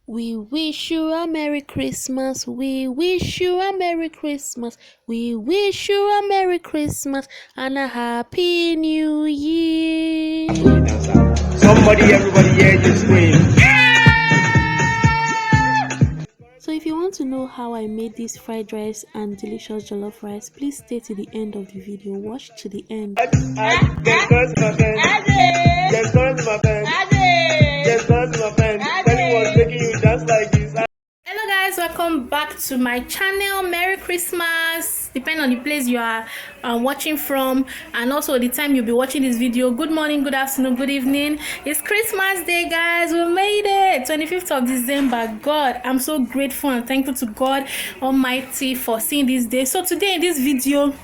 We wish you a Merry Christmas. We wish you a Merry Christmas. We wish you a Merry Christmas and a Happy New Year. Somebody, everybody here just scream. So if you want to know how I made this fried rice and delicious jollof rice, please stay to the end of the video. Watch to the end. Just go to my pen. Just go to my pen. Just go to my pen. Anyone's making you dance like this. Hello guys, welcome back to my channel. Merry Christmas, depending on the place you are watching from, and also the time you'll be watching this video. Good morning, good afternoon, good evening. It's Christmas day, guys. We made it, 25th of December. God, I'm so grateful and thankful to God Almighty for seeing this day. So today in this video,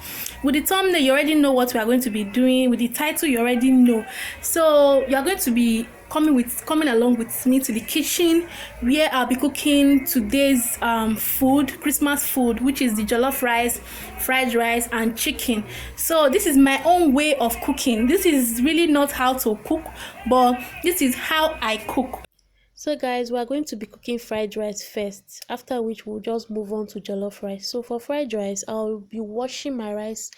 with the thumbnail, you already know what we are going to be doing. With the title, you already know. So you are going to be coming along with me to the kitchen, where I'll be cooking today's food, Christmas food, which is the jollof rice, fried rice, and chicken. So this is my own way of cooking. This is really not how to cook, but this is how I cook. So guys, we are going to be cooking fried rice first, after which we'll just move on to jollof rice. So for fried rice, I'll be washing my rice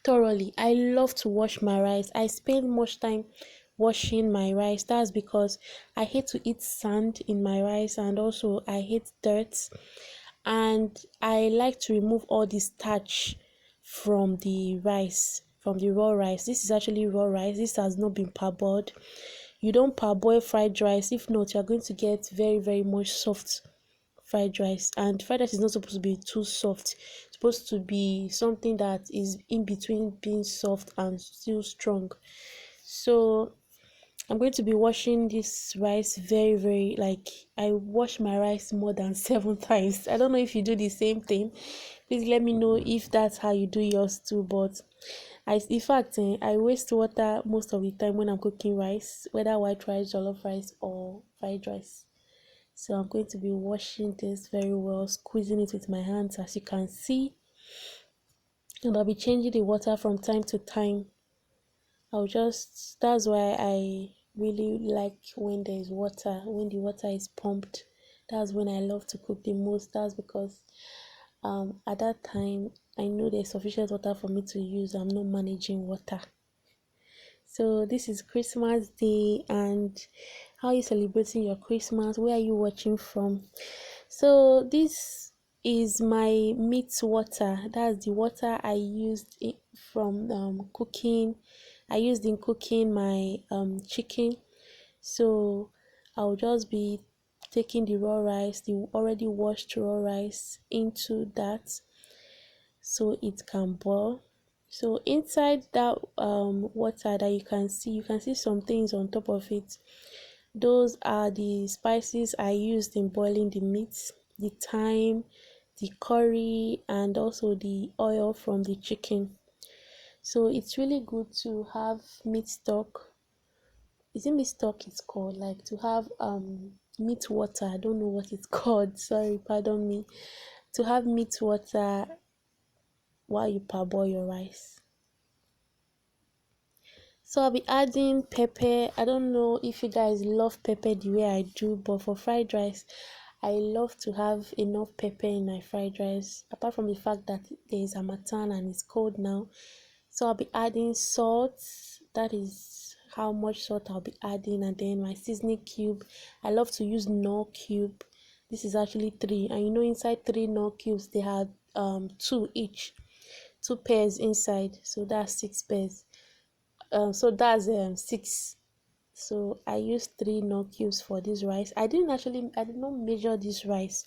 thoroughly. I love to wash my rice. I spend much time washing my rice. That's because I hate to eat sand in my rice, and also I hate dirt, and I like to remove all the starch from the rice, from the raw rice. This is actually raw rice. This has not been parboiled. You don't parboil fried rice. If not, you are going to get very much soft fried rice, and fried rice is not supposed to be too soft. It's supposed to be something that is in between being soft and still strong. So I'm going to be washing this rice very, like, I wash my rice more than 7 times. I don't know if you do the same thing. Please let me know if that's how you do yours too. But in fact, I waste water most of the time when I'm cooking rice, whether white rice, jollof rice, or fried rice. So I'm going to be washing this very well, squeezing it with my hands, as you can see, and I'll be changing the water from time to time. That's why I really like when there's water, when the water is pumped. That's when I love to cook the most. That's because at that time I know there's sufficient water for me to use. I'm not managing water. So this is Christmas Day, and how are you celebrating your Christmas? Where are you watching from? So this is my meat water. That's the water I used from cooking. I used in cooking my chicken. So I'll just be taking the raw rice, the already washed raw rice, into that so it can boil. So inside that water that you can see some things on top of it. Those are the spices I used in boiling the meat: the thyme, the curry, and also the oil from the chicken. So it's really good to have meat stock. Is it meat stock it's called? Like, to have meat water. I don't know what it's called. Sorry, pardon me. To have meat water while you parboil your rice. So I'll be adding pepper. I don't know if you guys love pepper the way I do, but for fried rice, I love to have enough pepper in my fried rice, apart from the fact that there is harmattan and it's cold now. So I'll be adding salt. That is how much salt I'll be adding. And then my seasoning cube. I love to use Knorr cube. This is actually 3, and you know, inside 3 Knorr cubes they had 2 each, 2 pairs inside, so that's 6 pairs. So that's 6. So I used 3 Knorr cubes for this rice. I did not measure this rice,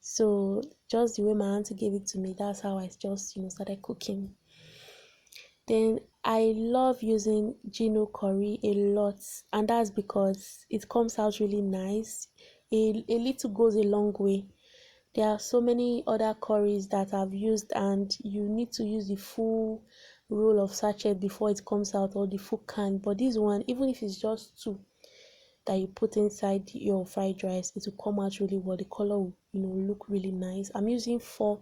so just the way my auntie gave it to me, that's how I just started cooking. Then I love using Gino curry a lot, and that's because it comes out really nice. A little goes a long way. There are so many other curries that I've used, and you need to use the full roll of sachet before it comes out, or the full can. But this one, even if it's just 2 that you put inside your fried rice, it will come out really well. The color will look really nice. I'm using 4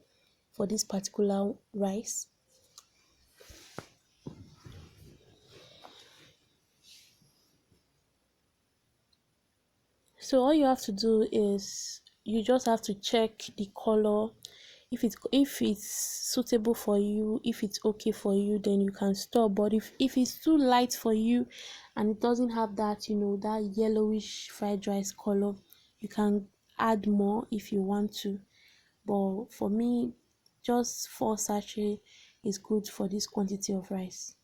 for this particular rice. So all you have to do is you just have to check the color. If it's suitable for you, if it's okay for you, then you can stop. But if it's too light for you and it doesn't have that, you know, that yellowish fried rice color, you can add more if you want to. But for me, just 4 sachet is good for this quantity of rice.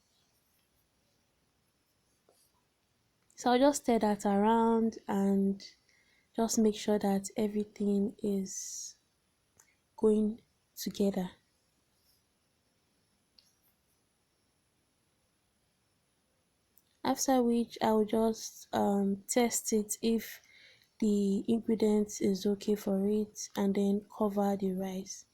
So I'll just stir that around and just make sure that everything is going together. After which I'll just test it if the ingredients is okay for it, and then cover the rice.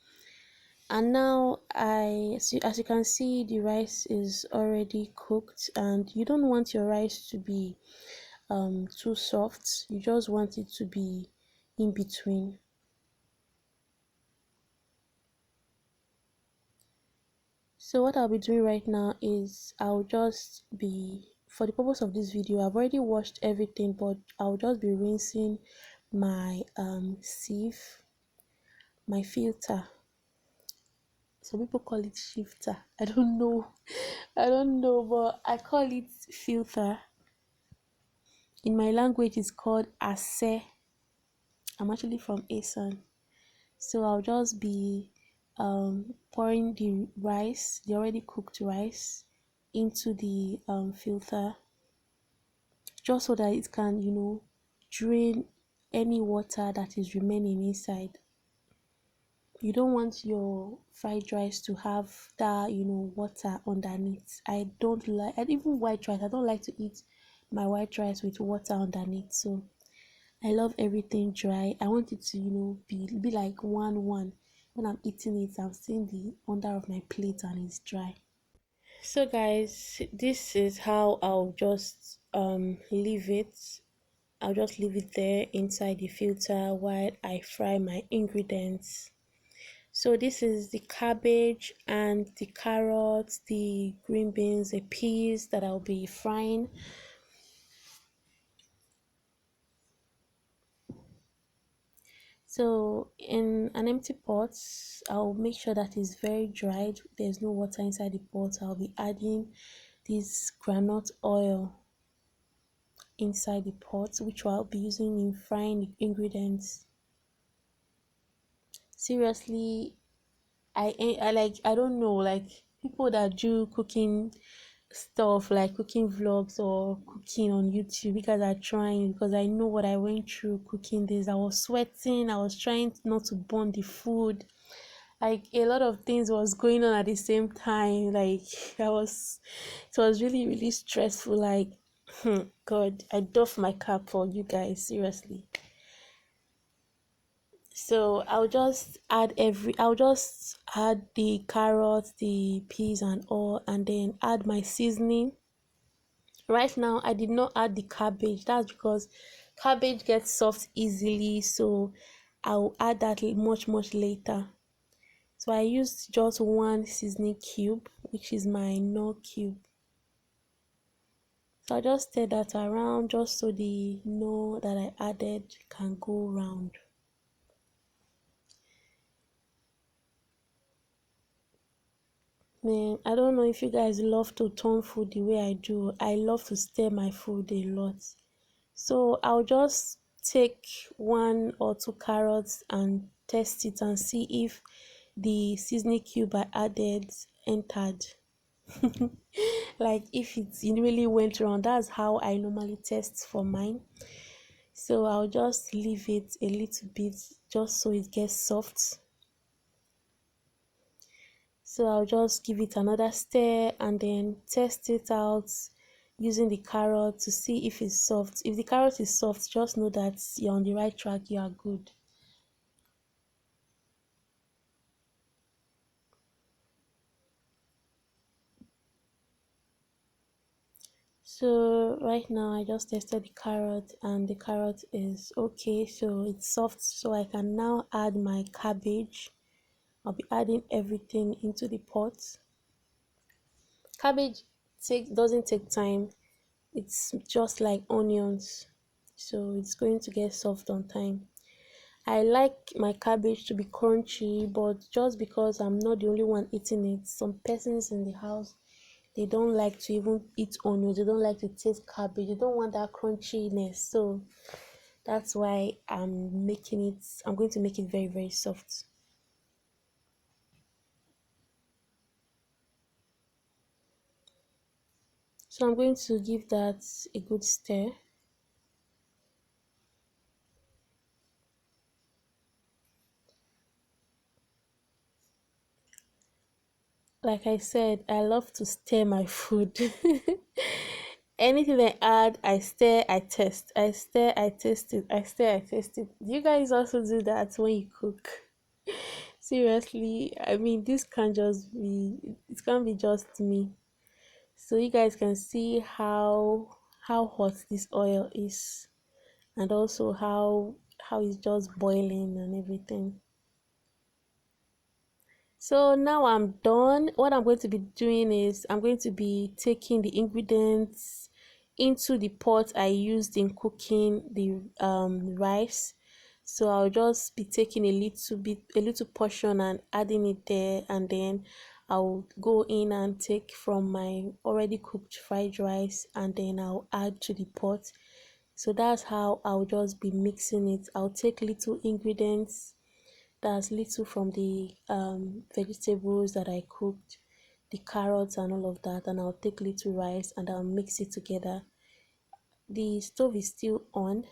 And now as you can see, the rice is already cooked, and you don't want your rice to be too soft. You just want it to be in between. So what I'll be doing right now is I'll just be, for the purpose of this video, I've already washed everything, but I'll just be rinsing my sieve, my filter. Some people call it shifter. I don't know. I don't know, but I call it filter. In my language, it's called ase. I'm actually from Asan. So I'll just be pouring the rice, the already cooked rice, into the filter, just so that it can, you know, drain any water that is remaining inside. You don't want your fried rice to have that, you know, water underneath. I don't like, and even white rice, I don't like to eat my white rice with water underneath. So I love everything dry. I want it to, you know, be like one. When I'm eating it, I'm seeing the under of my plate and it's dry. So guys, this is how I'll just leave it. I'll just leave it there inside the filter while I fry my ingredients. So this is the cabbage and the carrots, the green beans, the peas that I'll be frying. So in an empty pot, I'll make sure that it's very dried. There's no water inside the pot. I'll be adding this groundnut oil inside the pot, which I'll be using in frying the ingredients. Seriously, I don't know, like people that do cooking stuff, like cooking vlogs or cooking on YouTube, because I trying, because I know what I went through cooking this. I was sweating, I was trying not to burn the food, like a lot of things was going on at the same time. Like it was really stressful. Like God, I doff my cap for you guys, seriously. So I'll just add the carrots, the peas and all, and then add my seasoning. Right now I did not add the cabbage. That's because cabbage gets soft easily, so I'll add that much later. So I used just one seasoning cube, which is my Knorr cube. So I just stir that around just so the Knorr that I added can go round. Man, I don't know if you guys love to turn food the way I do. I love to stir my food a lot. So I'll just take 1 or 2 carrots and test it and see if the seasoning cube I added entered. Like if it really went wrong. That's how I normally test for mine. So I'll just leave it a little bit just so it gets soft. So I'll just give it another stir and then test it out using the carrot to see if it's soft. If the carrot is soft, just know that you're on the right track, you are good. So right now I just tested the carrot and the carrot is okay, so it's soft, so I can now add my cabbage. I'll be adding everything into the pot. Cabbage doesn't take time. It's just like onions. so it's going to get soft on time. I like my cabbage to be crunchy, but just because I'm not the only one eating it, some persons in the house, they don't like to even eat onions, they don't like to taste cabbage, they don't want that crunchiness. So that's why I'm going to make it very, very soft. So I'm going to give that a good stir. Like I said, I love to stir my food. Anything I add, I stir, I test. I stir, I taste it. I stir, I taste it. Do you guys also do that when you cook? Seriously, I mean, this can't just be, it can't be just me. So you guys can see how hot this oil is, and also how it's just boiling and everything. So now I'm done. What I'm going to be doing is I'm going to be taking the ingredients into the pot I used in cooking the rice. So I'll just be taking a little portion and adding it there, and then I'll go in and take from my already cooked fried rice, and then I'll add to the pot. So that's how I'll just be mixing it. I'll take little ingredients, that's little from the vegetables that I cooked, the carrots and all of that, and I'll take little rice and I'll mix it together. The stove is still on.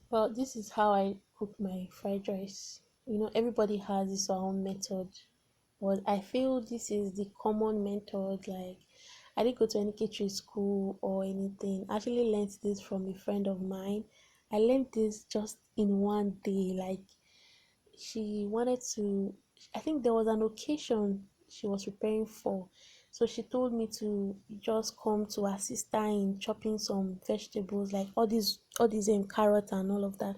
Well, this is how I cook my fried rice. You know, everybody has his own method, but I feel this is the common method. Like, I didn't go to any catering school or anything. I actually learned this from a friend of mine. I learned this just in one day. Like, she wanted to, I think there was an occasion she was preparing for, so she told me to just come to assist her in chopping some vegetables, like all these carrots and all of that,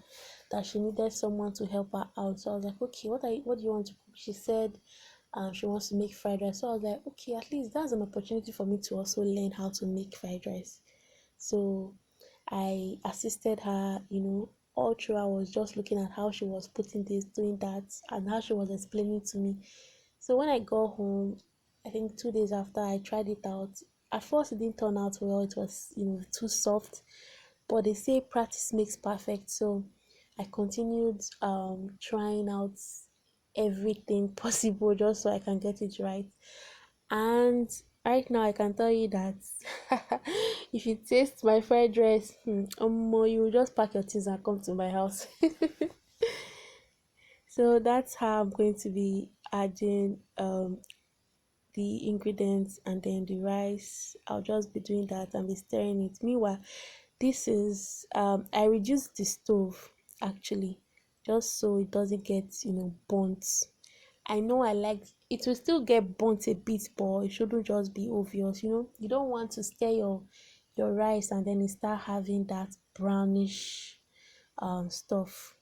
that she needed someone to help her out. So I was like, okay, what do you want to cook? She said she wants to make fried rice. So I was like, okay, at least that's an opportunity for me to also learn how to make fried rice. So I assisted her, all through. I was just looking at how she was putting this, doing that, and how she was explaining to me. So when I got home, I think 2 days after, I tried it out. At first, it didn't turn out well. It was, too soft. But they say practice makes perfect. So I continued trying out everything possible just so I can get it right. And right now I can tell you that if you taste my fried rice, you will just pack your things and come to my house. So that's how I'm going to be adding the ingredients and then the rice. I'll just be doing that and be stirring it. Meanwhile, this is I reduced the stove actually, just so it doesn't get burnt. I know I like it will still get burnt a bit, but it shouldn't just be obvious. You don't want to stir your rice and then it start having that brownish stuff.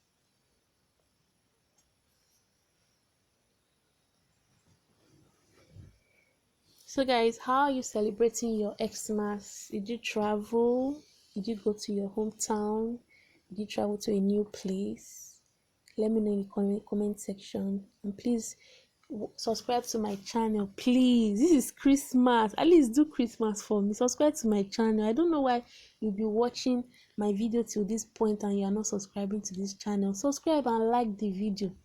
So guys, how are you celebrating your Xmas? Did you travel? Did you go to your hometown? Did you travel to a new place? Let me know in the comment section, and please subscribe to my channel. Please, this is Christmas, at least do Christmas for me. Subscribe to my channel. I don't know why you'll be watching my video till this point and you're not subscribing to this channel. Subscribe and like the video,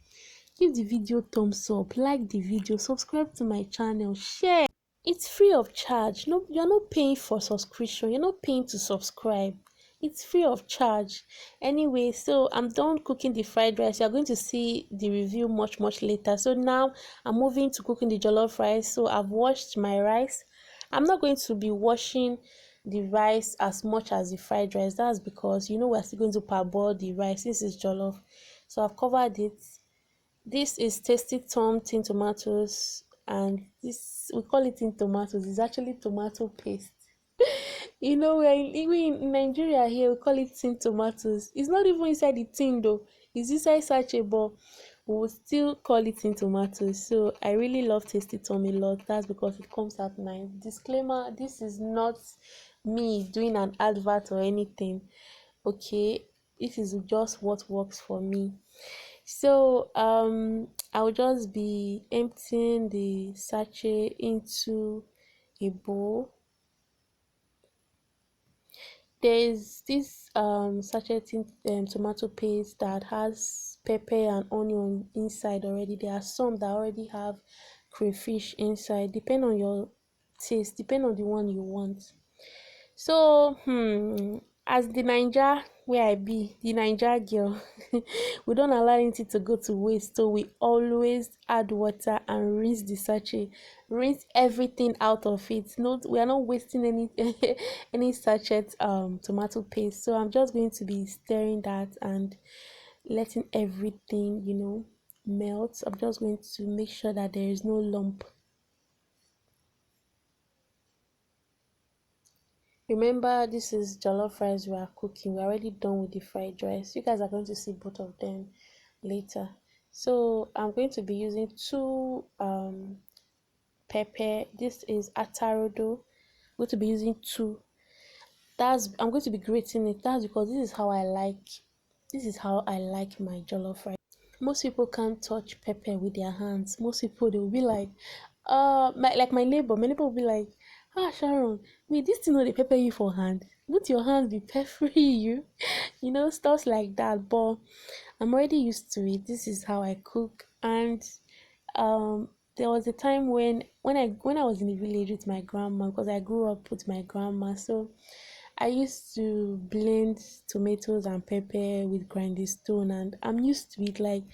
give the video thumbs up, like the video, subscribe to my channel, share. It's free of charge. No, you're not paying for subscription, you're not paying to subscribe. It's free of charge. Anyway, so I'm done cooking the fried rice. You're going to see the review much later. So now I'm moving to cooking the jollof rice. So I've washed my rice. I'm not going to be washing the rice as much as the fried rice. That's because we're still going to parboil the rice. This is jollof, so I've covered it. This is tasty tom tin tomatoes, and this, we call it tin tomatoes. It's actually tomato paste. We're in Nigeria here, we call it tin tomatoes. It's not even inside the tin though, it's inside sachet, but we'll still call it in tomatoes. So I really love tasty tom a lot. That's because it comes out nice. Disclaimer, this is not me doing an advert or anything. Okay, this is just what works for me. So I'll just be emptying the sachet into a bowl. There's this sachet tomato paste that has pepper and onion inside already. There are some that already have crayfish inside. Depend on your taste, depend on the one you want. So as the Naija where I be, the Naija girl, we don't allow anything to go to waste. So we always add water and rinse the sachet, rinse everything out of it. Not we are not wasting any any sachet tomato paste. So I'm just going to be stirring that and letting everything, melt. I'm just going to make sure that there is no lump. Remember, this is jollof rice we are cooking. We're already done with the fried rice. You guys are going to see both of them later. So I'm going to be using two pepper. This is atarodo. I'm going to be using two. I'm going to be grating it. That's because this is how I like my jollof rice. Most people can't touch pepper with their hands. Most people, they will be like, my neighbor will be like, Sharon, me this thing no dey pepper you for hand, won't your hand be peppering you? Stuff like that. But I'm already used to it. This is how I cook. And there was a time when I was in the village with my grandma, because I grew up with my grandma. So I used to blend tomatoes and pepper with grinding stone, and I'm used to it. Like,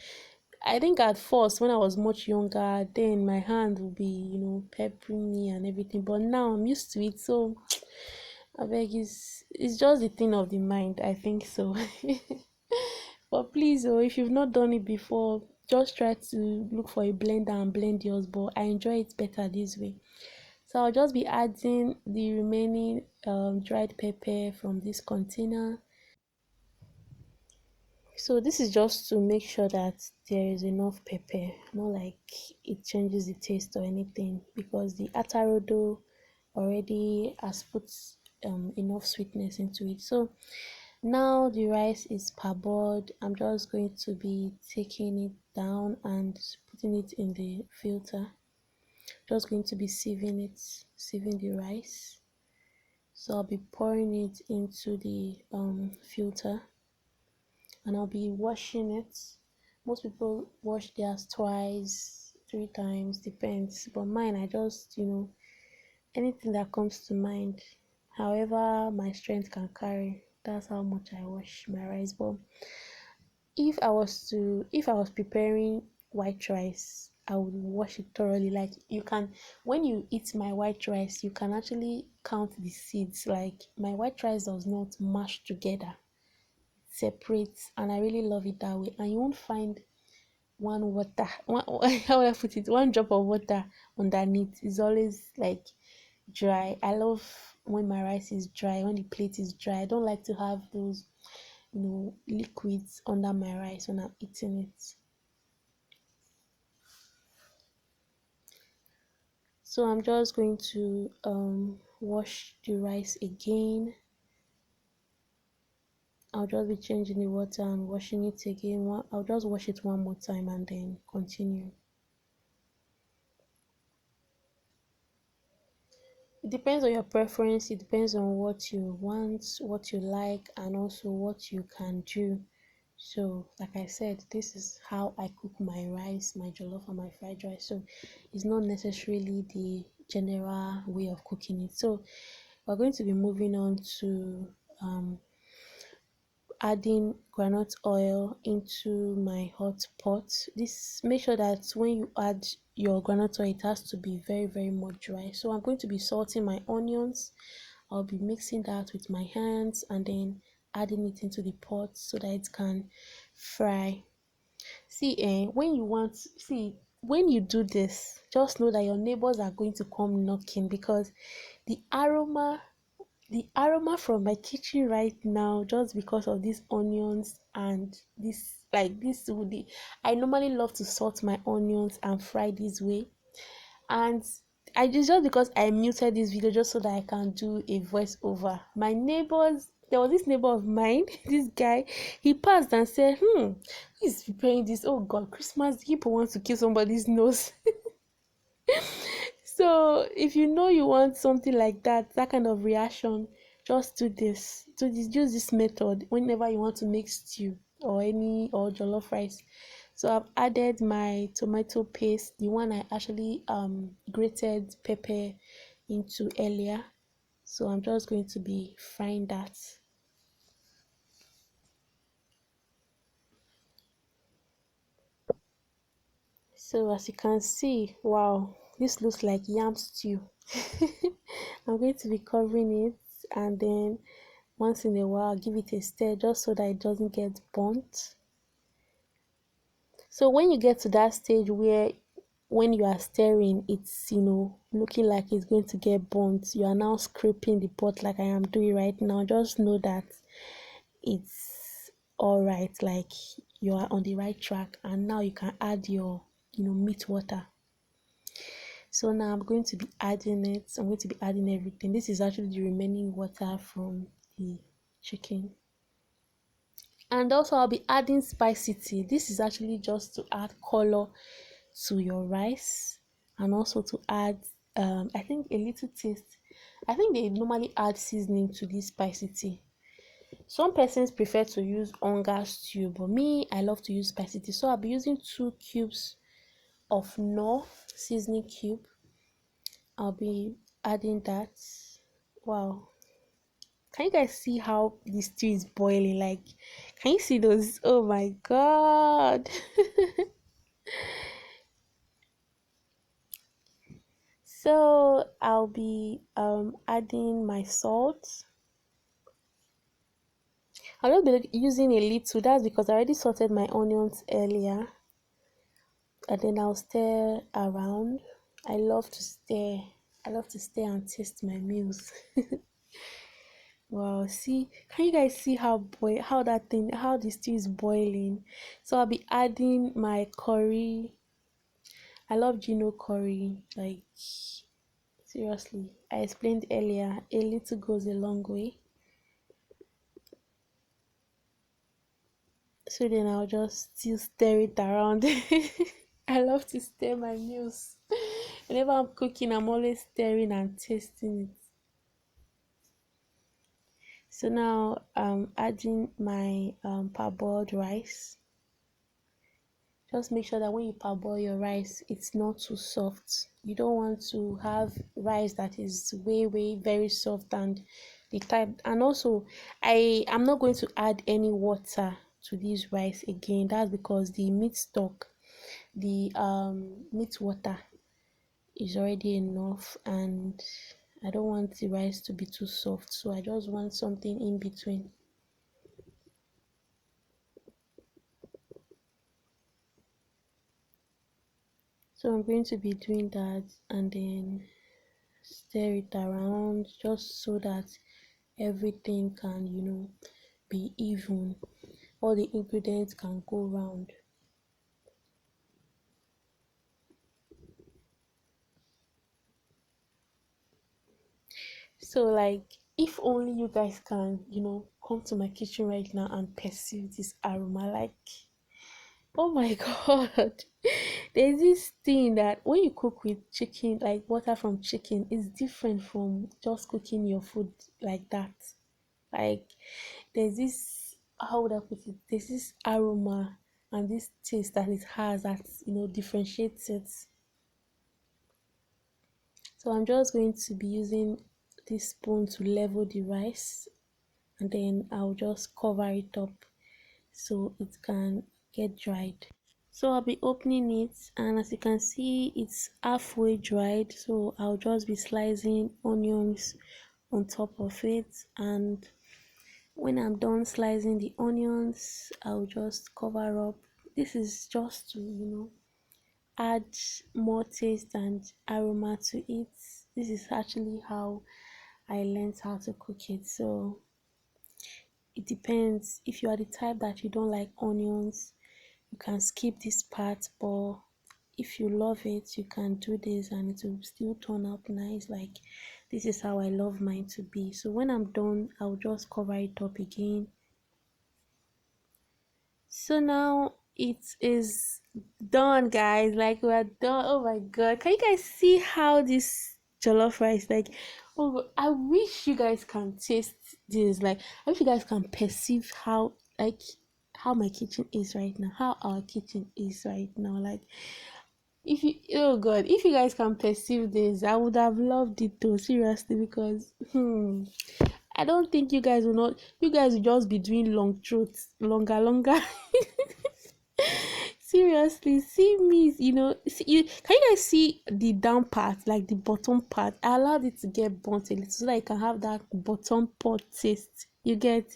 I think at first when I was much younger, then my hand would be, peppering me and everything. But now I'm used to it. So I beg, it's just the thing of the mind, I think so. But please, if you've not done it before, just try to look for a blender and blend yours. But I enjoy it better this way. So I'll just be adding the remaining dried pepper from this container. So this is just to make sure that there is enough pepper, not like it changes the taste or anything, because the atarodo already has put enough sweetness into it. So now the rice is parboiled. I'm just going to be taking it down and putting it in the filter. Just going to be sieving the rice. So I'll be pouring it into the filter, and I'll be washing it. Most people wash theirs twice, 3 times, depends. But mine, I just, anything that comes to mind, however my strength can carry, that's how much I wash my rice. But if I was preparing white rice, I would wash it thoroughly. Like, you can, when you eat my white rice, you can actually count the seeds. Like, my white rice does not mash together, separates, and I really love it that way. And you won't find how I put it, one drop of water underneath. Is always like dry. I love when my rice is dry, when the plate is dry. I don't like to have those liquids under my rice when I'm eating it. So I'm just going to wash the rice again. I'll just be changing the water and washing it again. I'll just wash it one more time and then continue. It depends on your preference. It depends on what you want, what you like, and also what you can do. So like I said, this is how I cook my rice, my jollof, and my fried rice. So it's not necessarily the general way of cooking it. So we're going to be moving on to adding groundnut oil into my hot pot. This, make sure that when you add your groundnut oil, it has to be very, very much dry. So I'm going to be salting my onions. I'll be mixing that with my hands and then adding it into the pot so that it can fry. When you do this, just know that your neighbors are going to come knocking, because the aroma from my kitchen right now, just because of these onions and this Like this would be, I normally love to salt my onions and fry this way. And just because I muted this video just so that I can do a voiceover. My neighbors, there was this neighbor of mine, this guy, he passed and said, he's preparing this. Oh God, Christmas, people want to kill somebody's nose. So if you know you want something like that, that kind of reaction, just do this. Use this method whenever you want to make stew or jollof rice. So I've added my tomato paste, the one I actually grated pepper into earlier. So I'm just going to be frying that. So as you can see, wow, this looks like yam stew. I'm going to be covering it, and then once in a while give it a stir just so that it doesn't get burnt. So when you get to that stage where when you are stirring, it's looking like it's going to get burnt, you are now scraping the pot like I am doing right now, just know that it's all right, like you are on the right track. And now you can add your meat water. So now I'm going to be adding it. I'm going to be adding everything. This is actually the remaining water from the chicken. And also I'll be adding spicity. This is actually just to add color to your rice, and also to add I think a little taste. I think they normally add seasoning to this spicity. Some persons prefer to use onga stew, but me, I love to use spicity. So I'll be using 2 cubes of Knorr seasoning cube. I'll be adding that. Wow, can you guys see how the stew is boiling? Like, can you see those? Oh my God. So I'll be adding my salt. I'll just be using a little. That's because I already salted my onions earlier. And then I'll stir around. I love to stir. I love to stir and taste my meals. Wow, see, can you guys see how the stew is boiling? So I'll be adding my curry. I love curry. Like, seriously, I explained earlier, a little goes a long way. So then I'll just still stir it around. I love to stir my meals. Whenever I'm cooking, I'm always stirring and tasting it. So now I'm adding my parboiled rice. Just make sure that when you parboil your rice, it's not too soft. You don't want to have rice that is way very soft, and the type. And also, I'm not going to add any water to this rice again. That's because the meat stock, the meat water is already enough, and I don't want the rice to be too soft, so I just want something in between. So I'm going to be doing that, and then stir it around just so that everything can be even, all the ingredients can go round. So, like, if only you guys can come to my kitchen right now and perceive this aroma, like, oh my God. There's this thing that when you cook with chicken, like water from chicken, is different from just cooking your food like that. Like, there's this, how would I put it? There's this aroma and this taste that it has that differentiates it. So I'm just going to be using this spoon to level the rice, and then I'll just cover it up so it can get dried. So I'll be opening it, and as you can see, it's halfway dried. So I'll just be slicing onions on top of it, and when I'm done slicing the onions, I'll just cover up. This is just to add more taste and aroma to it. This is actually how I learned how to cook it. So it depends. If you are the type that you don't like onions, you can skip this part, but if you love it, you can do this and it will still turn out nice. Like, this is how I love mine to be. So when I'm done, I'll just cover it up again. So now it is done, guys. Like, we're done. Oh my god, can you guys see how this jollof rice, like, oh, I wish you guys can taste this. Like, I wish you guys can perceive how, like, how my kitchen is right now, how our kitchen is right now. Like, if you, oh god, if you guys can perceive this, I would have loved it though, seriously, because I don't think you guys will not, you guys will just be doing long throats longer. Seriously, see me, see, can you guys see the down part, like the bottom part? I allowed it to get burnt a little so that I can have that bottom pot taste. You get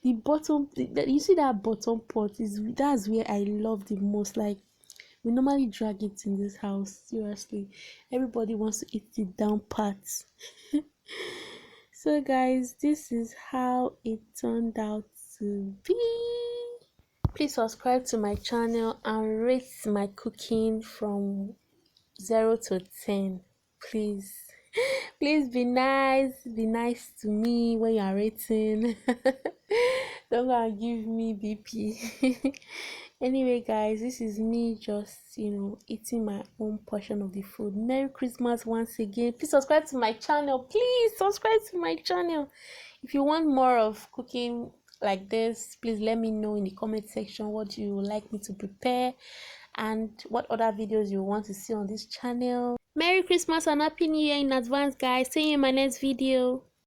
the bottom, you see that bottom pot is, that's where I love the most. Like, we normally drag it in this house. Seriously, everybody wants to eat the down parts. So guys, this is how it turned out to be. Please subscribe to my channel and rate my cooking from 0 to 10. Please. Please be nice to me when you are rating. Don't go and give me BP. Anyway, guys, this is me just, eating my own portion of the food. Merry Christmas once again. Please subscribe to my channel. Please subscribe to my channel. If you want more of cooking like this, please let me know in the comment section what you would like me to prepare and what other videos you want to see on this channel. Merry Christmas and Happy New Year in advance, guys. See you in my next video.